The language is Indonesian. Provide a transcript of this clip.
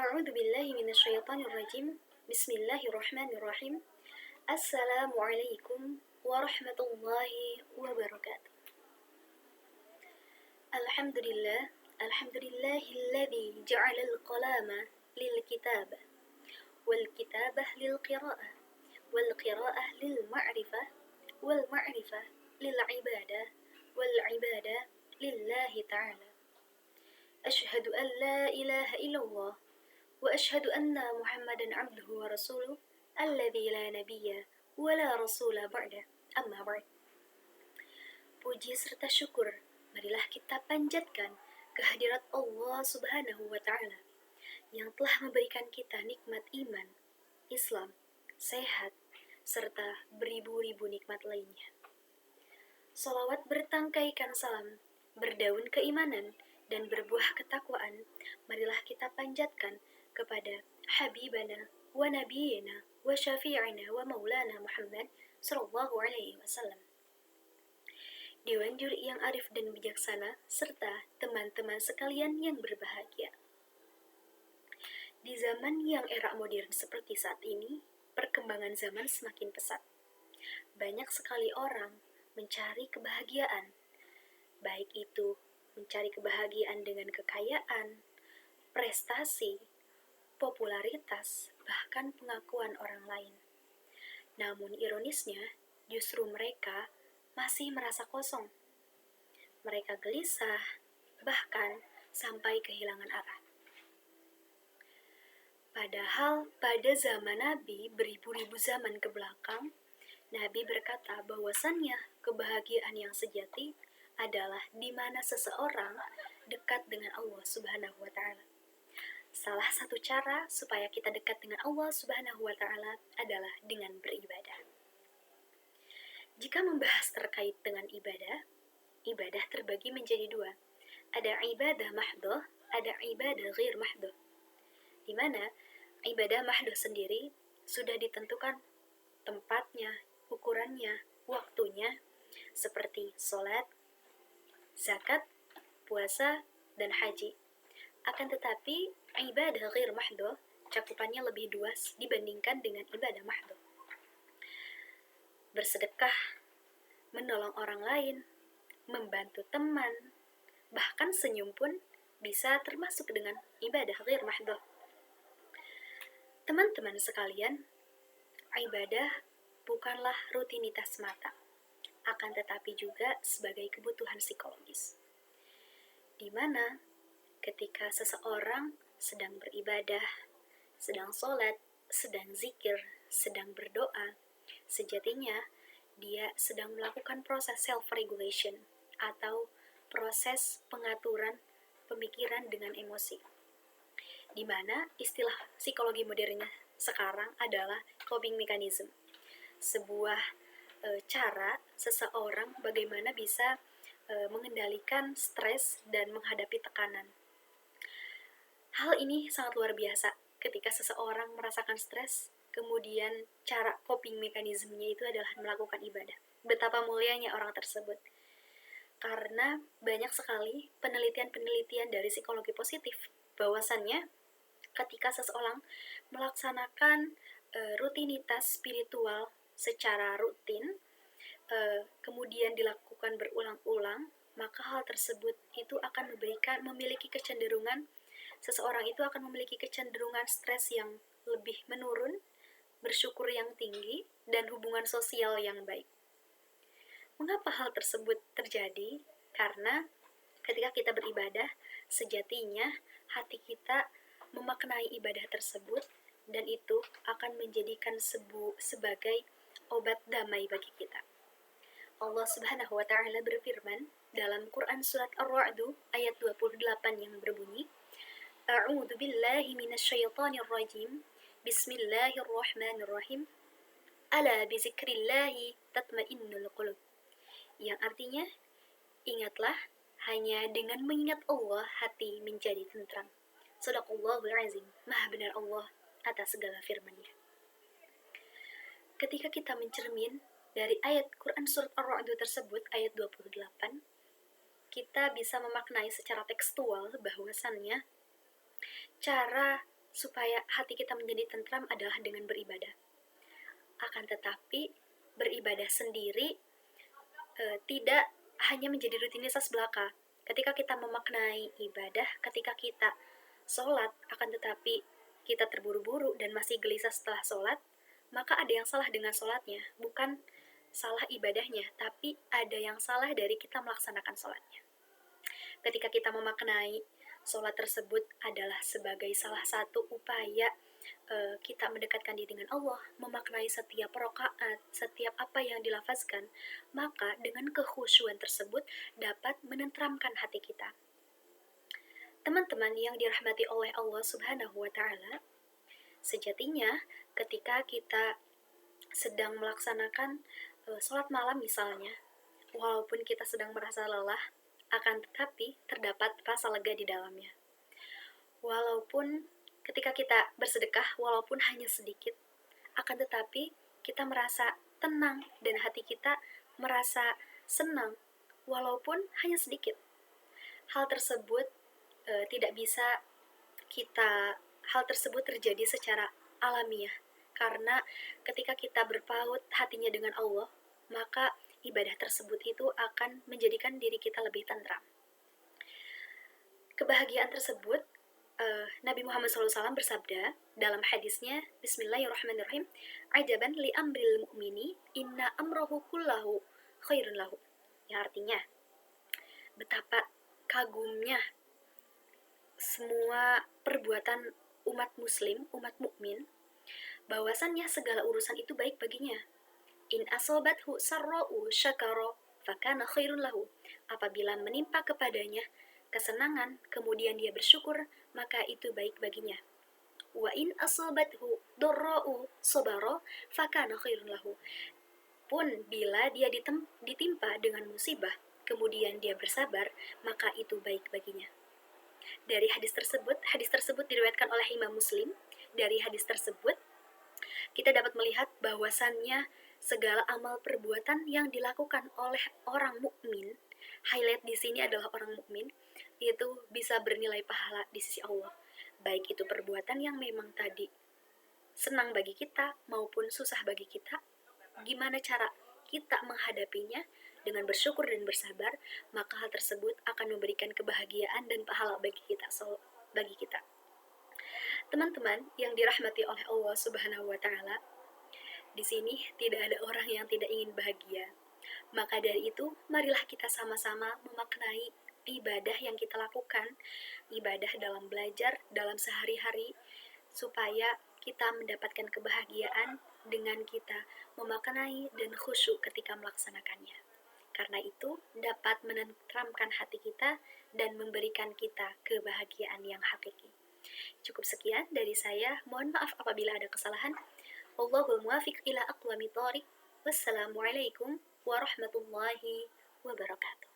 A'udzu billahi minasyaitonir rajim. Bismillahirrahmanirrahim. Assalamualaikum warahmatullahi wabarakatuh. Alhamdulillah, alhamdulillahilladzi ja'alal qalama lil kitabah wal kitabah lil qira'ah wal qira'ah lil ma'rifah wal ma'rifah lil ibadah wal ibadah lillahi ta'ala. Asyhadu an la ilaha illallah wa asyhadu anna Muhammadan abduhu wa rasuluh alladzi la nabiyya wa la rasula ba'da. Amma ba'd. Puji serta syukur marilah kita panjatkan kehadirat Allah Subhanahu wa taala yang telah memberikan kita nikmat iman, Islam, sehat, serta beribu-ribu nikmat lainnya. Salawat bertangkaikan salam, berdaun keimanan, dan berbuah ketakwaan, marilah kita panjatkan kepada Habibana wa Nabiyina wa Syafi'ina wa Maulana Muhammad sallallahu alaihi wasallam. Dewan juri yang arif dan bijaksana, serta teman-teman sekalian yang berbahagia. Di zaman yang era modern seperti saat ini, perkembangan zaman semakin pesat. Banyak sekali orang mencari kebahagiaan, baik itu mencari kebahagiaan dengan kekayaan, prestasi, popularitas, bahkan pengakuan orang lain. Namun ironisnya, justru mereka masih merasa kosong. Mereka gelisah, bahkan sampai kehilangan arah. Padahal pada zaman Nabi beribu-ribu zaman ke belakang, Nabi berkata bahwasannya kebahagiaan yang sejati adalah di mana seseorang dekat dengan Allah Subhanahu wa taala. Salah satu cara supaya kita dekat dengan Allah Subhanahu wa taala adalah dengan beribadah. Jika membahas terkait dengan ibadah, ibadah terbagi menjadi dua. Ada ibadah mahdhah, ada ibadah ghair mahdhah. Di mana ibadah mahdhah sendiri sudah ditentukan tempatnya, ukurannya, waktunya, seperti sholat, zakat, puasa, dan haji. Akan tetapi, ibadah ghair mahdhah cakupannya lebih luas dibandingkan dengan ibadah mahdhah. Bersedekah, menolong orang lain, membantu teman, bahkan senyum pun bisa termasuk dengan ibadah ghair mahdhah. Teman-teman sekalian, ibadah bukanlah rutinitas semata, akan tetapi juga sebagai kebutuhan psikologis. Di mana ketika seseorang sedang beribadah, sedang sholat, sedang zikir, sedang berdoa, sejatinya dia sedang melakukan proses self-regulation atau proses pengaturan pemikiran dengan emosi. Di mana istilah psikologi modernnya sekarang adalah coping mechanism. Sebuah cara seseorang bagaimana bisa mengendalikan stres dan menghadapi tekanan. Hal ini sangat luar biasa ketika seseorang merasakan stres, kemudian cara coping mekanismenya itu adalah melakukan ibadah. Betapa mulianya orang tersebut. Karena banyak sekali penelitian-penelitian dari psikologi positif bahwasannya ketika seseorang melaksanakan rutinitas spiritual secara rutin, kemudian dilakukan berulang-ulang, maka hal tersebut itu akan memiliki kecenderungan, seseorang itu akan memiliki kecenderungan stres yang lebih menurun, bersyukur yang tinggi, dan hubungan sosial yang baik. Mengapa hal tersebut terjadi? Karena ketika kita beribadah, sejatinya hati kita memaknai ibadah tersebut, dan itu akan menjadikan sebagai obat damai bagi kita. Allah Subhanahu wa taala berfirman dalam Quran surat Ar-Ra'd ayat 28 yang berbunyi, A'udzu billahi minasyaitonir rajim. Bismillahirrahmanirrahim. Ala bizikrillahi tatmainnul qulub. Yang artinya, ingatlah, hanya dengan mengingat Allah hati menjadi tentram. Shadaqallahul azim. Maha benar Allah atas segala firman-Nya. Ketika kita mencermin dari ayat Quran surat Ar-Ra'd tersebut, ayat 28, kita bisa memaknai secara tekstual bahwasannya cara supaya hati kita menjadi tentram adalah dengan beribadah. Akan tetapi, beribadah sendiri tidak hanya menjadi rutinitas belaka. Ketika kita memaknai ibadah, ketika kita sholat, akan tetapi kita terburu-buru dan masih gelisah setelah sholat, maka ada yang salah dengan sholatnya. Bukan salah ibadahnya, tapi ada yang salah dari kita melaksanakan sholatnya. Ketika kita memaknai sholat tersebut adalah sebagai salah satu upaya kita mendekatkan diri dengan Allah, memaknai setiap rakaat, setiap apa yang dilafazkan, maka dengan kekhusyuan tersebut dapat menenteramkan hati kita. Teman-teman yang dirahmati oleh Allah Subhanahu wa Ta'ala, sejatinya ketika kita sedang melaksanakan sholat malam misalnya, walaupun kita sedang merasa lelah, akan tetapi terdapat rasa lega di dalamnya. Walaupun ketika kita bersedekah, walaupun hanya sedikit, akan tetapi kita merasa tenang dan hati kita merasa senang, walaupun hanya sedikit. Hal tersebut hal tersebut terjadi secara alamiah, karena ketika kita berpaut hatinya dengan Allah, maka ibadah tersebut itu akan menjadikan diri kita lebih tentram. Kebahagiaan tersebut Nabi Muhammad SAW bersabda dalam hadisnya, Bismillahirrahmanirrahim, ajaban li amril mu'mini inna amrohu kullahu khairun lahu. Yang artinya, betapa kagumnya semua perbuatan umat muslim, umat mukmin, bahwasannya segala urusan itu baik baginya. In asobathu sarra'u syakara fakana khairun lahu. Apabila menimpa kepadanya kesenangan, kemudian dia bersyukur, maka itu baik baginya. Wa in asabathu dharra'u sabara fakana khairun lahu. Pun bila dia ditimpa dengan musibah, kemudian dia bersabar, maka itu baik baginya. Dari hadis tersebut diriwayatkan oleh Imam Muslim. Dari hadis tersebut kita dapat melihat bahwasannya segala amal perbuatan yang dilakukan oleh orang mukmin, highlight di sini adalah orang mukmin, itu bisa bernilai pahala di sisi Allah. Baik itu perbuatan yang memang tadi senang bagi kita maupun susah bagi kita, gimana cara kita menghadapinya dengan bersyukur dan bersabar, maka hal tersebut akan memberikan kebahagiaan dan pahala bagi kita. Teman-teman yang dirahmati oleh Allah Subhanahu wa Ta'ala, di sini tidak ada orang yang tidak ingin bahagia. Maka dari itu, marilah kita sama-sama memaknai ibadah yang kita lakukan, ibadah dalam belajar, dalam sehari-hari, supaya kita mendapatkan kebahagiaan dengan kita memaknai dan khusyuk ketika melaksanakannya. Karena itu dapat menenteramkan hati kita dan memberikan kita kebahagiaan yang hakiki. Cukup sekian dari saya, mohon maaf apabila ada kesalahan. Wallahul muwaffiq ila aqwamit thoriq. Wassalamualaikum warahmatullahi wabarakatuh.